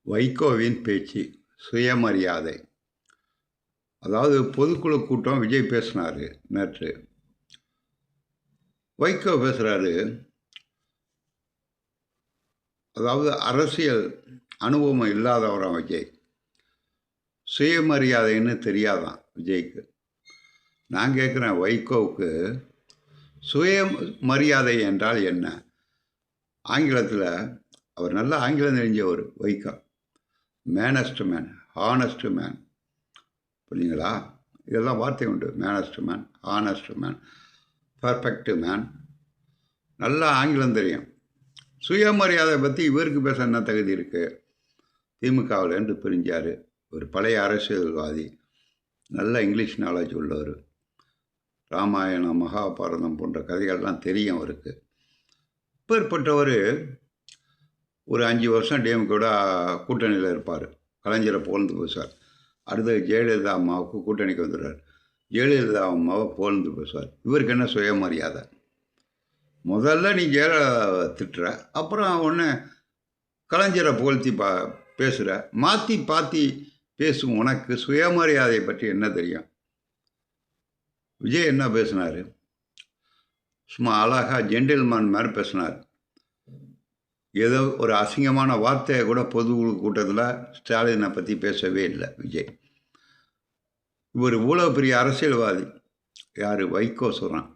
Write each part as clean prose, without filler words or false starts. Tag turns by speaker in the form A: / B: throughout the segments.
A: வைகோவின் பேச்சு சுயமரியாதை. அதாவது பொதுக்குழு கூட்டம் விஜய் பேசினார் நேற்று. வைகோ பேசுகிறாரு, அதாவது அரசியல் அனுபவம் இல்லாதவரான் விஜய். சுயமரியாதைன்னு தெரியாதான் விஜய்க்கு. நான் கேட்குறேன், வைகோவுக்கு சுயமரியாதை என்றால் என்ன? ஆங்கிலத்தில் அவர் நல்லா ஆங்கிலம் தெரிஞ்சவர் வைகோ. மேனஸ்ட் மேன், ஹானஸ்ட் மேன், புரியுங்களா? இதெல்லாம் வார்த்தை உண்டு. மேனஸ்ட் man, honest man, perfect man, நல்லா ஆங்கிலம் தெரியும். சுயமரியாதை பற்றி இவருக்கு பேச என்ன தகுதி இருக்குது? திமுகவில் இருந்து பிரிஞ்சார். ஒரு பழைய அரசியல்வாதி, நல்ல இங்கிலீஷ் நாலேஜ் உள்ளவர். ராமாயணம், மகாபாரதம் போன்ற கதைகள்லாம் தெரியும் அவருக்கு. இப்பேற்பட்டவர் ஒரு 5 வருஷம் டிஎம்கேட கூட்டணியில் இருப்பார். கலைஞரை புகழ்ந்து பேசுவார். அடுத்தது ஜெயலலிதா அம்மாவுக்கு கூட்டணிக்கு வந்துடுறார். ஜெயலலிதா அம்மாவை புகழ்ந்து பேசுவார். இவருக்கு என்ன சுயமரியாதை? முதல்ல நீ ஜெயலலிதாவை திட்டுற, அப்புறம் ஒன்று கலைஞரை புகழ்த்தி பேசுகிற. மாற்றி பாத்தி பேசும் உனக்கு சுயமரியாதை பற்றி என்ன தெரியும்? விஜய் என்ன பேசினார்? சும்மா அழகாக ஜென்டில்மேன் மாதிரி பேசினார். ஏதோ ஒரு அசிங்கமான வார்த்தையை கூட பொதுக்குழு கூட்டத்தில் ஸ்டாலினை பற்றி பேசவே இல்லை விஜய். இவர் இவ்வளோ பெரிய அரசியல்வாதி. யார்? வைகோ சொல்கிறான்.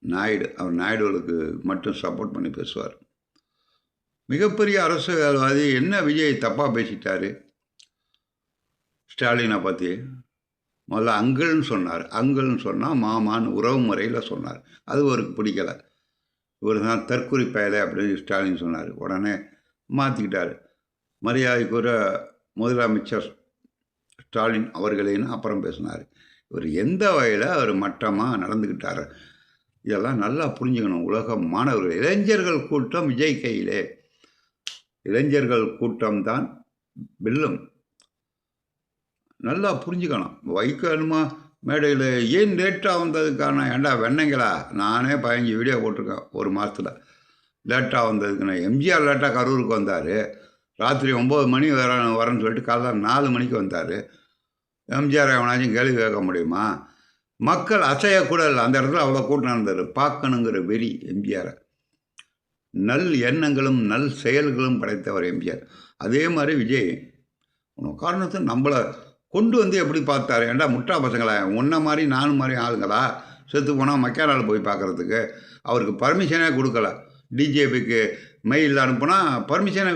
A: நாயுடு, அவர் நாயுடுகளுக்கு மட்டும் சப்போர்ட் பண்ணி பேசுவார். மிகப்பெரிய அரசியல்வாதி. என்ன விஜய் தப்பாக பேசிட்டாரு ஸ்டாலினை பற்றி? முதல்ல அங்கிள்னு சொன்னார். அங்கிள்னு சொன்னால் மாமான்னு உறவு முறையில் சொன்னார். அது அவருக்கு பிடிக்கலை. இவர் தான் தற்கொலை பயலை அப்படின்னு ஸ்டாலின் சொன்னார். உடனே மாற்றிக்கிட்டார். மரியாதைக்குரிய முதலமைச்சர் ஸ்டாலின் அவர்களேன்னு அப்புறம் பேசினார். இவர் எந்த வகையில் அவர் மட்டமாக நடந்துக்கிட்டார்? இதெல்லாம் நல்லா புரிஞ்சுக்கணும். உலக மாணவர்கள், இளைஞர்கள் கூட்டம் விஜய் கையிலே. இளைஞர்கள் கூட்டம்தான் வெல்லும். நல்லா புரிஞ்சுக்கணும். வைகோ என்னமோ மேடையில் ஏன் லேட்டாக வந்ததுக்கான, ஏண்டா வெண்ணங்களா, நானே 15 வீடியோ போட்டிருக்கேன் ஒரு மாதத்தில். லேட்டாக வந்ததுக்குண்ணா எம்ஜிஆர் லேட்டாக கரூருக்கு வந்தார். ராத்திரி 9 மணி வரேன்னு சொல்லிட்டு காலைல 4 மணிக்கு வந்தார். எம்ஜிஆர் எவனாச்சும் கேள்வி கேட்க முடியுமா? மக்கள் அசையக்கூட இல்லை. அந்த இடத்துல அவ்வளோ கூட்டம் நடந்தார். பார்க்கணுங்கிற வெறி எம்ஜிஆரை. நல் எண்ணங்களும் நல் செயல்களும் படைத்தவர் எம்ஜிஆர். அதே மாதிரி விஜய் காரணத்தை நம்மளை கொண்டு வந்து எப்படி பார்த்தாரு? ஏண்டா முட்டா பசங்களா, உன்ன மாதிரி நானும் மாதிரி ஆளுங்களா செத்து போனால் மக்கானால் போய் பார்க்குறதுக்கு? அவருக்கு பர்மிஷனே கொடுக்கல. டிஜேபிக்கு மெயில் அனுப்புனா பர்மிஷனே